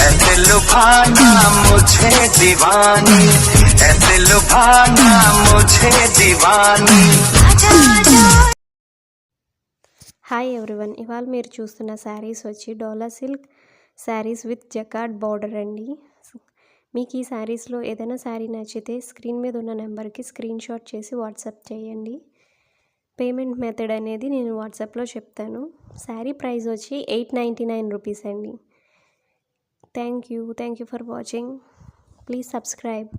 ऐसे लुभाना मुझे दीवानी, ऐसे लुभाना मुझे दीवानी। హాయ్ ఎవ్రీవన్, ఇవాళ మీరు చూస్తున్న శారీస్ వచ్చి Dola silk saris with jacquard border అండి. మీకు ఈ శారీస్లో ఏదైనా శారీ నచ్చితే స్క్రీన్ మీద ఉన్న నెంబర్కి స్క్రీన్ షాట్ చేసి వాట్సాప్ చేయండి. పేమెంట్ మెథడ్ అనేది నేను వాట్సాప్లో చెప్తాను. శారీ ప్రైస్ వచ్చి 899 రూపీస్ అండి. Thank you for watching. Please subscribe.